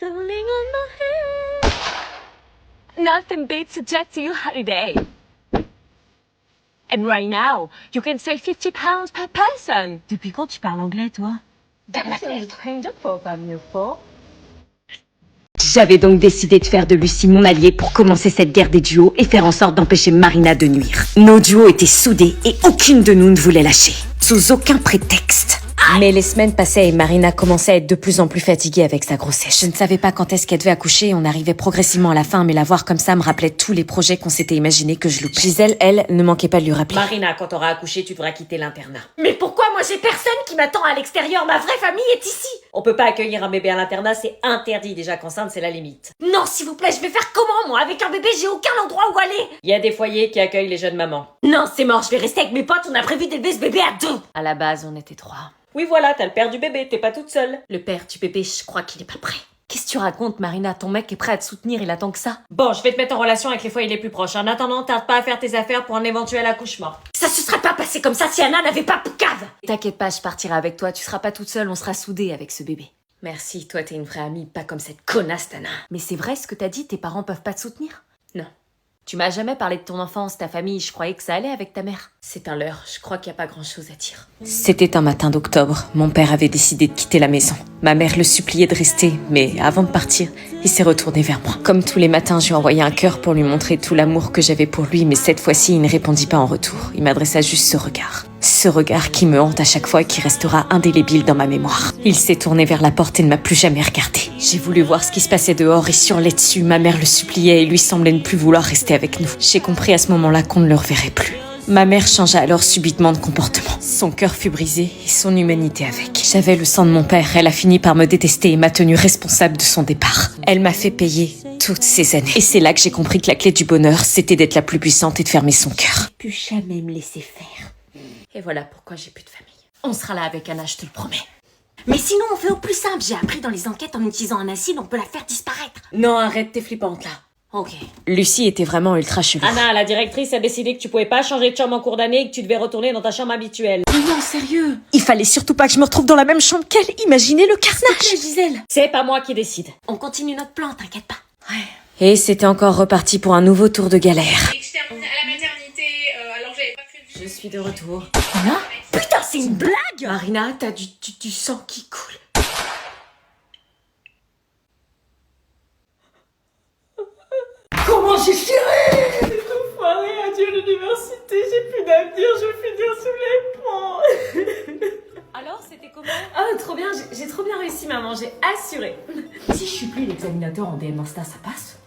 Darling on my head. Nothing beats a jet to your holiday. And right now, you can save £50 per person. Depuis quand tu parles anglais, toi? J'avais donc décidé de faire de Lucie mon alliée pour commencer cette guerre des duos et faire en sorte d'empêcher Marina de nuire. Nos duos étaient soudés et aucune de nous ne voulait lâcher. Sous aucun prétexte. Mais les semaines passaient et Marina commençait à être de plus en plus fatiguée avec sa grossesse. Je ne savais pas quand est-ce qu'elle devait accoucher et on arrivait progressivement à la fin, mais la voir comme ça me rappelait tous les projets qu'on s'était imaginés que je loupais. Gisèle, elle, ne manquait pas de lui rappeler. Marina, quand t'auras accouché, tu devras quitter l'internat. Mais pourquoi moi j'ai personne qui m'attend à l'extérieur? Ma vraie famille est ici. On peut pas accueillir un bébé à l'internat, c'est interdit. Déjà qu'enceinte, c'est la limite. Non, s'il vous plaît, je vais faire comment moi? Avec un bébé, j'ai aucun endroit où aller. Il y a des foyers qui accueillent les jeunes mamans. Non, c'est mort, je vais rester avec mes potes, on a prévu d'élever ce bébé à 2. À la base, on était 3. Oui, voilà, t'as le père du bébé, t'es pas toute seule. Le père du bébé, je crois qu'il est pas prêt. Qu'est-ce que tu racontes, Marina? Ton mec est prêt à te soutenir, il attend que ça. Bon, je vais te mettre en relation avec les foyers les plus proches. En attendant, tarde pas à faire tes affaires pour un éventuel accouchement. Ça se serait pas passé comme ça si Anna n'avait pas Poucave. T'inquiète pas, je partirai avec toi, tu seras pas toute seule, on sera soudés avec ce bébé. Merci, toi t'es une vraie amie, pas comme cette connasse Tana. Mais c'est vrai ce que t'as dit, tes parents peuvent pas te soutenir? Non. Tu m'as jamais parlé de ton enfance, ta famille, je croyais que ça allait avec ta mère. C'est un leurre, je crois qu'il n'y a pas grand-chose à dire. C'était un matin d'octobre, mon père avait décidé de quitter la maison. Ma mère le suppliait de rester, mais avant de partir, il s'est retourné vers moi. Comme tous les matins, je lui ai envoyé un cœur pour lui montrer tout l'amour que j'avais pour lui, mais cette fois-ci, il ne répondit pas en retour. Il m'adressa juste ce regard. Ce regard qui me hante à chaque fois et qui restera indélébile dans ma mémoire. Il s'est tourné vers la porte et ne m'a plus jamais regardé. J'ai voulu voir ce qui se passait dehors et sur les dessus, ma mère le suppliait et lui semblait ne plus vouloir rester avec nous. J'ai compris à ce moment-là qu'on ne le reverrait plus. Ma mère changea alors subitement de comportement. Son cœur fut brisé et son humanité avec. J'avais le sang de mon père, elle a fini par me détester et m'a tenue responsable de son départ. Elle m'a fait payer toutes ces années. Et c'est là que j'ai compris que la clé du bonheur, c'était d'être la plus puissante et de fermer son cœur. Plus jamais me laisser faire. Et voilà pourquoi j'ai plus de famille. On sera là avec Anna, je te le promets. Mais sinon, on fait au plus simple. J'ai appris dans les enquêtes, en utilisant un acide, on peut la faire disparaître. Non, arrête, t'es flippante là. Ok. Lucie était vraiment ultra chelou. Anna, la directrice a décidé que tu pouvais pas changer de chambre en cours d'année et que tu devais retourner dans ta chambre habituelle. Mais non, sérieux. Il fallait surtout pas que je me retrouve dans la même chambre qu'elle. Imaginez le carnage. Gisèle. C'est pas moi qui décide. On continue notre plan, t'inquiète pas. Ouais. Et c'était encore reparti pour un nouveau tour de galère. Exterminé à la maternité, alors j'avais pas prévu. Je suis de retour. Anna? Putain, c'est une blague. Marina, t'as du sang qui coule. Comment j'ai géré? Tout foiré, adieu l'université, j'ai plus d'avenir, je vais finir sous les ponts. Alors, c'était comment? Ah, trop bien, j'ai trop bien réussi, maman, j'ai assuré. Si je suis plus l'examinateur en DM Insta, ça passe?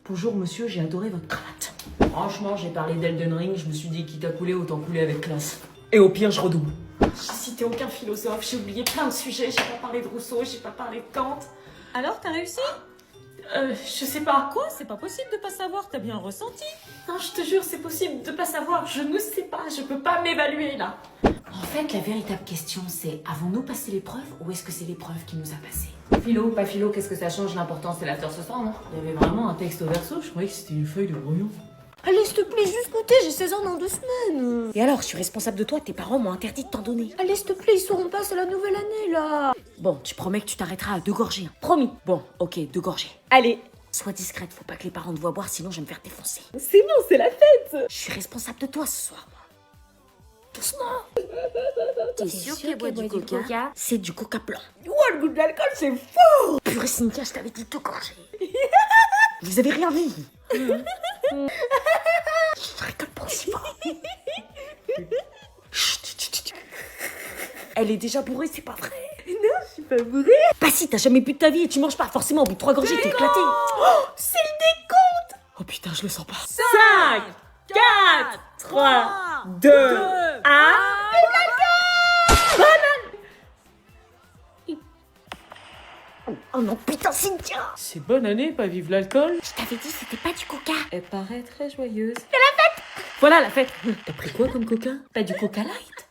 Bonjour monsieur, j'ai adoré votre cravate. Franchement, j'ai parlé d'Elden Ring, je me suis dit quitte à couler, autant couler avec classe. Et au pire, je redouble. J'ai cité aucun philosophe, j'ai oublié plein de sujets, j'ai pas parlé de Rousseau, j'ai pas parlé de Kant. Alors, t'as réussi? Je sais pas. Quoi? C'est pas possible de pas savoir, t'as bien ressenti. Non, je te jure, c'est possible de pas savoir, je ne sais pas, je peux pas m'évaluer là. En fait, la véritable question, c'est avons-nous passé l'épreuve ou est-ce que c'est l'épreuve qui nous a passé? Philo, pas philo, qu'est-ce que ça change? L'important c'est l'after ce soir, non? Il y avait vraiment un texte au verso, je croyais que c'était une feuille de brouillon. Allez, s'il te plaît, juste goûter, j'ai 16 ans dans 2 semaines. Et alors, je suis responsable de toi, tes parents m'ont interdit de t'en donner. Allez, s'il te plaît, ils sauront pas, c'est la nouvelle année là. Bon, tu promets que tu t'arrêteras à 2 gorgées, hein. Promis. Bon, ok, 2 gorgées. Allez. Sois discrète, faut pas que les parents te voient boire, sinon je vais me faire défoncer. C'est bon, c'est la fête. Je suis responsable de toi ce soir, moi. Doucement. T'es sûr qu'elle boit du coca? C'est du coca blanc. Ouah, le goût de l'alcool, c'est fort. Purée Cynthia, je t'avais dit 2 gorgées. Vous avez rien vu. Je rigole pas aussi fort. Chut. Elle est déjà bourrée, c'est pas vrai. Non, je suis pas bourrée. Bah si, t'as jamais bu de ta vie et tu manges pas forcément. Au bout de 3 gorgées, t'es éclaté. Oh, c'est le décompte. Oh putain, je le sens pas. 5, 4, 3, 2, 1. Oh non, putain, Cynthia. C'est bonne année, pas vivre l'alcool. Je t'avais dit, c'était pas du coca. Elle paraît très joyeuse. C'est la fête. Voilà la fête. T'as pris quoi comme coca? Pas du coca light.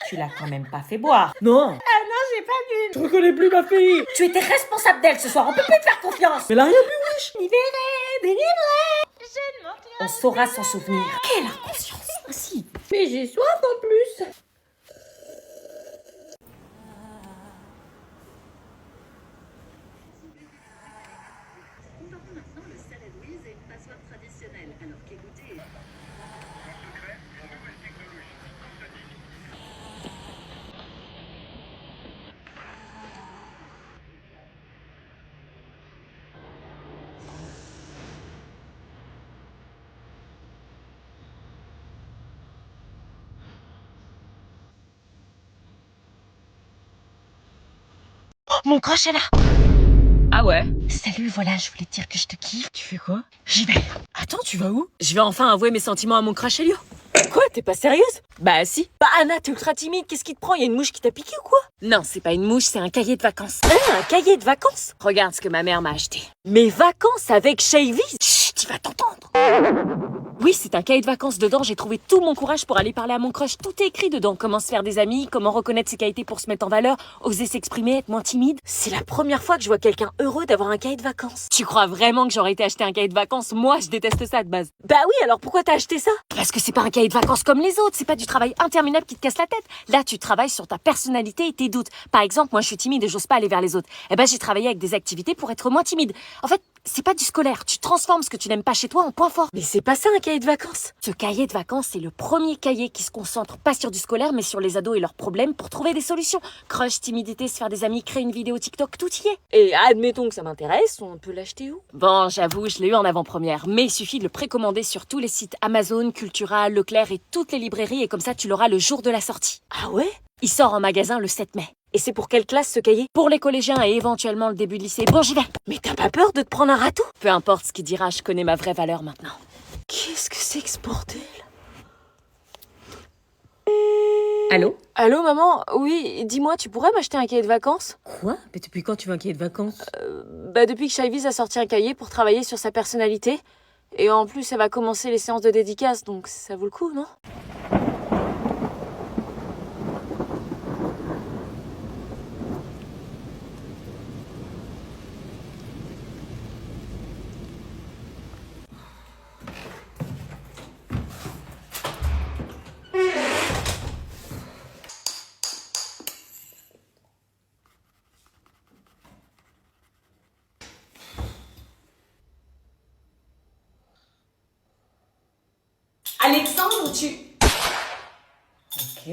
Tu l'as quand même pas fait boire. Non. Ah non, j'ai pas bu. Je reconnais plus ma fille. Tu étais responsable d'elle ce soir, on peut plus te faire confiance. Mais elle a rien bu, wesh. Libéré, délivré. Je ne m'en On saura s'en souvenir. Quelle inconscience. Ah si. Mais j'ai soif en plus. Mon crush est là. Ah ouais? Salut, voilà, je voulais te dire que je te kiffe. Tu fais quoi? J'y vais. Attends, tu vas où? Je vais enfin avouer mes sentiments à mon crush Elio. Quoi, t'es pas sérieuse? Bah si. Bah Anna, t'es ultra timide, qu'est-ce qui te prend? Y'a une mouche qui t'a piqué ou quoi? Non, c'est pas une mouche, c'est un cahier de vacances. Hein, un cahier de vacances? Regarde ce que ma mère m'a acheté. Mes vacances avec Shavy? Chut, tu vas t'entendre. Oui, c'est un cahier de vacances. Dedans, j'ai trouvé tout mon courage pour aller parler à mon crush. Tout est écrit dedans. Comment se faire des amis, comment reconnaître ses qualités pour se mettre en valeur, oser s'exprimer, être moins timide. C'est la première fois que je vois quelqu'un heureux d'avoir un cahier de vacances. Tu crois vraiment que j'aurais été acheter un cahier de vacances? Moi, je déteste ça de base. Bah oui, alors pourquoi t'as acheté ça? Parce que c'est pas un cahier de vacances comme les autres. C'est pas du travail interminable qui te casse la tête. Là, tu travailles sur ta personnalité et tes doutes. Par exemple, moi, je suis timide et j'ose pas aller vers les autres. Eh ben, j'ai travaillé avec des activités pour être moins timide. En fait, c'est pas du scolaire. Tu transformes ce que tu n'aimes pas chez toi en point fort. Mais c'est pas ça un cahier de vacances. Ce cahier de vacances, c'est le premier cahier qui se concentre pas sur du scolaire, mais sur les ados et leurs problèmes pour trouver des solutions. Crush, timidité, se faire des amis, créer une vidéo TikTok, tout y est. Et admettons que ça m'intéresse, on peut l'acheter où? Bon, j'avoue, je l'ai eu en avant-première, mais il suffit de le précommander sur tous les sites Amazon, Cultura, Leclerc et toutes les librairies, et comme ça, tu l'auras le jour de la sortie. Ah ouais? Il sort en magasin le 7 mai. Et c'est pour quelle classe ce cahier? Pour les collégiens et éventuellement le début de lycée. Bon, j'y vais. Mais t'as pas peur de te prendre un râteau? Peu importe ce qu'il dira, je connais ma vraie valeur maintenant. Qu'est-ce que c'est que ce bordel? Allô? Allô maman? Oui, dis-moi, tu pourrais m'acheter un cahier de vacances? Quoi? Mais depuis quand tu veux un cahier de vacances? Bah depuis que Shyviz a sorti un cahier pour travailler sur sa personnalité. Et en plus, elle va commencer les séances de dédicace, donc ça vaut le coup, non? Alexandre, tu... Ok.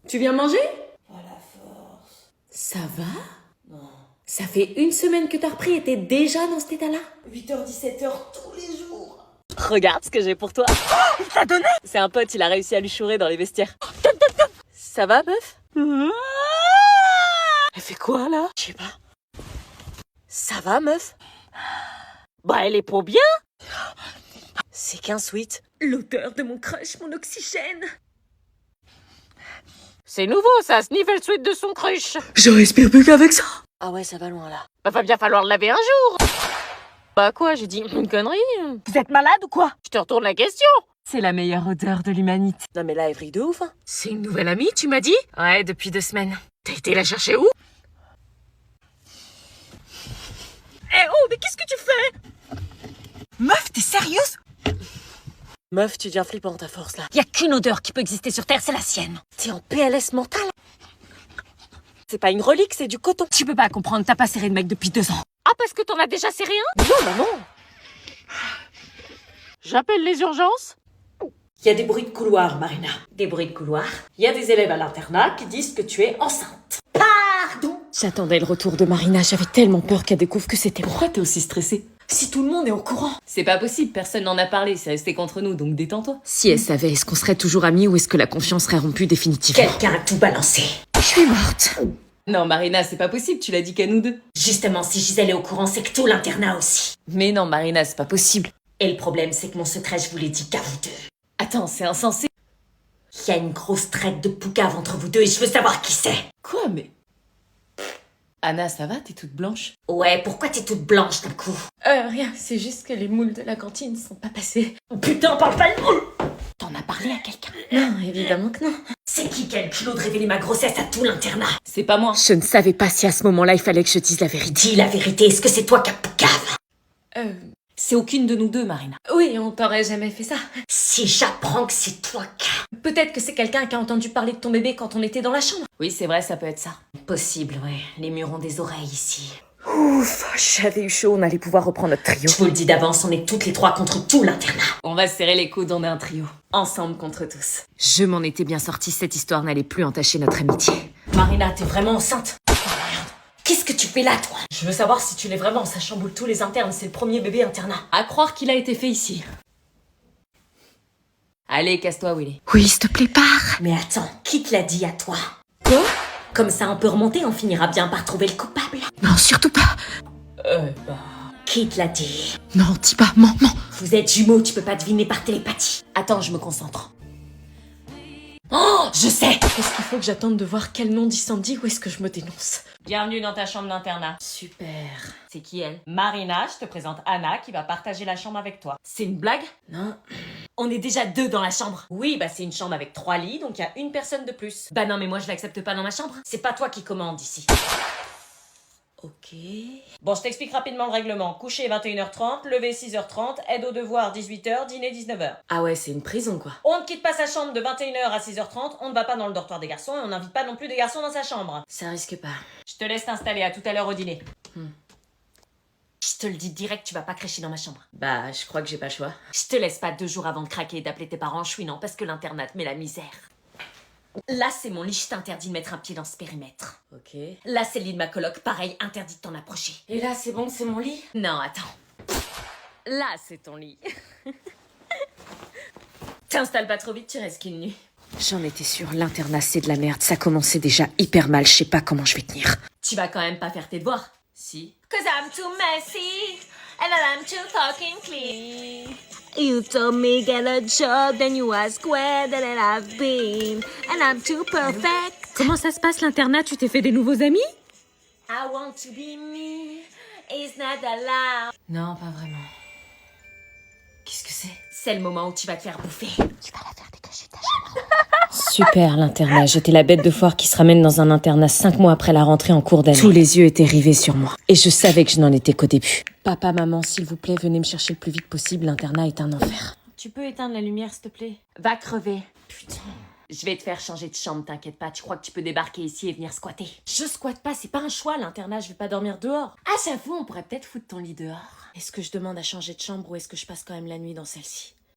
Tu viens manger? Ça va? Non. Ça fait une semaine que t'as repris et t'es déjà dans cet état-là? 8h, 17h tous les jours. Regarde ce que j'ai pour toi. Il t'a donné? C'est un pote, il a réussi à lui chourer dans les vestiaires. Ça va, meuf? Elle fait quoi, là? Je sais pas. Ça va, meuf? Bah, elle est pour bien. C'est qu'un sweet. L'odeur de mon crush, mon oxygène. C'est nouveau, ça, sniffer le sweat de son crush. Je respire plus qu'avec ça. Ah ouais, ça va loin, là. Bah, va bien falloir le laver un jour. Bah quoi, j'ai dit une connerie. Vous êtes malade ou quoi? Je te retourne la question. C'est la meilleure odeur de l'humanité. Non mais là, elle vrille de ouf, hein. C'est une nouvelle amie, tu m'as dit? Ouais, depuis 2 semaines. T'as été la chercher où? Eh oh, mais qu'est-ce que tu fais? Meuf, t'es sérieuse? Meuf, tu deviens flippante à force, là. Y a qu'une odeur qui peut exister sur Terre, c'est la sienne. T'es en PLS mental? C'est pas une relique, c'est du coton. Tu peux pas comprendre, t'as pas serré de mec depuis 2 ans. Ah, parce que t'en as déjà serré un? Non, maman. J'appelle les urgences. Il y a des bruits de couloir, Marina. Des bruits de couloir. Il y a des élèves à l'internat qui disent que tu es enceinte. Pardon? J'attendais le retour de Marina, j'avais tellement peur qu'elle découvre que c'était moi. Pourquoi t'es aussi stressée? Si tout le monde est au courant. C'est pas possible, personne n'en a parlé, c'est resté contre nous, donc détends-toi. Si elle savait, est-ce qu'on serait toujours amis ou est-ce que la confiance serait rompue définitivement? Quelqu'un a tout balancé. Je suis morte. Non, Marina, c'est pas possible, tu l'as dit qu'à nous deux. Justement, si Gisèle est au courant, c'est que tout l'internat aussi. Mais non, Marina, c'est pas possible. Et le problème, c'est que mon secret, je vous l'ai dit qu'à vous deux. Attends, c'est insensé. Il y a une grosse traite de poucave entre vous deux et je veux savoir qui c'est. Quoi, mais... Anna, ça va? T'es toute blanche? Ouais, pourquoi t'es toute blanche d'un coup? Rien, c'est juste que les moules de la cantine sont pas passés. Oh, putain, parle pas de moule! T'en as parlé à quelqu'un? Non, évidemment que non. C'est qui a le culot de révéler ma grossesse à tout l'internat? C'est pas moi. Je ne savais pas si à ce moment-là il fallait que je dise la vérité. Dis la vérité, est-ce que c'est toi qui as poucave? C'est aucune de nous deux, Marina. Oui, on t'aurait jamais fait ça. Si j'apprends que c'est toi qui... Peut-être que c'est quelqu'un qui a entendu parler de ton bébé quand on était dans la chambre. Oui, c'est vrai, ça peut être ça. Possible, ouais. Les murs ont des oreilles ici. Ouf, j'avais eu chaud, on allait pouvoir reprendre notre trio. Je vous le dis d'avance, on est toutes les trois contre tout l'internat. On va se serrer les coudes, on est un trio. Ensemble contre tous. Je m'en étais bien sortie, cette histoire n'allait plus entacher notre amitié. Marina, t'es vraiment enceinte? Oh, merde. Qu'est-ce que tu fais là, toi? Je veux savoir si tu l'es vraiment, ça chamboule tous les internes, c'est le premier bébé internat. À croire qu'il a été fait ici. Allez, casse-toi, Willy. Oui, s'il te plaît, pars. Mais attends, qui te l'a dit à toi? Quoi? Comme ça, on peut remonter, on finira bien par trouver le coupable. Non, surtout pas. Qui te l'a dit? Non, dis pas, mens. Vous êtes jumeaux, tu peux pas deviner par télépathie. Attends, je me concentre. Oh, je sais! Qu'est-ce qu'il faut que j'attende de voir quel nom dit Sandy ou est-ce que je me dénonce? Bienvenue dans ta chambre d'internat. Super. C'est qui elle? Marina, je te présente Anna qui va partager la chambre avec toi. C'est une blague? Non. On est déjà 2 dans la chambre. Oui, bah c'est une chambre avec 3 lits, donc il y a une personne de plus. Bah non, mais moi je l'accepte pas dans ma chambre. C'est pas toi qui commande ici. Ok. Bon, je t'explique rapidement le règlement. Coucher 21h30, lever 6h30, aide aux devoirs 18h, dîner 19h. Ah ouais, c'est une prison quoi. On ne quitte pas sa chambre de 21h à 6h30, on ne va pas dans le dortoir des garçons et on n'invite pas non plus des garçons dans sa chambre. Ça risque pas. Je te laisse t'installer, à tout à l'heure au dîner. Je te le dis direct, tu vas pas crécher dans ma chambre. Bah, je crois que j'ai pas le choix. Je te laisse pas 2 jours avant de craquer et d'appeler tes parents chouinant parce que l'internat te met la misère. Là, c'est mon lit, je t'interdis de mettre un pied dans ce périmètre. Ok. Là, c'est le lit de ma coloc, pareil, interdit de t'en approcher. Et là, c'est bon, c'est mon lit? Non, attends. Là, c'est ton lit. T'installes pas trop vite, tu restes qu'une nuit. J'en étais sûre, l'internat c'est de la merde. Ça commençait déjà hyper mal, je sais pas comment je vais tenir. Tu vas quand même pas faire tes devoirs? Si. Cause I'm too messy and I'm too fucking clean. You told me get a job, then you ask where that I've been, and I'm too perfect. Comment ça se passe l'internat? Tu t'es fait des nouveaux amis? I want to be me, it's not allowed. Non, pas vraiment. Qu'est-ce que c'est? C'est le moment où tu vas te faire bouffer. Super l'internat, j'étais la bête de foire qui se ramène dans un internat 5 mois après la rentrée en cours d'année. Tous les yeux étaient rivés sur moi. Et je savais que je n'en étais qu'au début. Papa, maman, s'il vous plaît, venez me chercher le plus vite possible, l'internat est un enfer. Tu peux éteindre la lumière, s'il te plaît? Va crever. Putain. Je vais te faire changer de chambre, t'inquiète pas. Tu crois que tu peux débarquer ici et venir squatter? Je squatte pas, c'est pas un choix, l'internat, je vais pas dormir dehors. Ah, j'avoue, on pourrait peut-être foutre ton lit dehors. Est-ce que je demande à changer de chambre ou est-ce que je passe quand même la nuit dans celle-ci?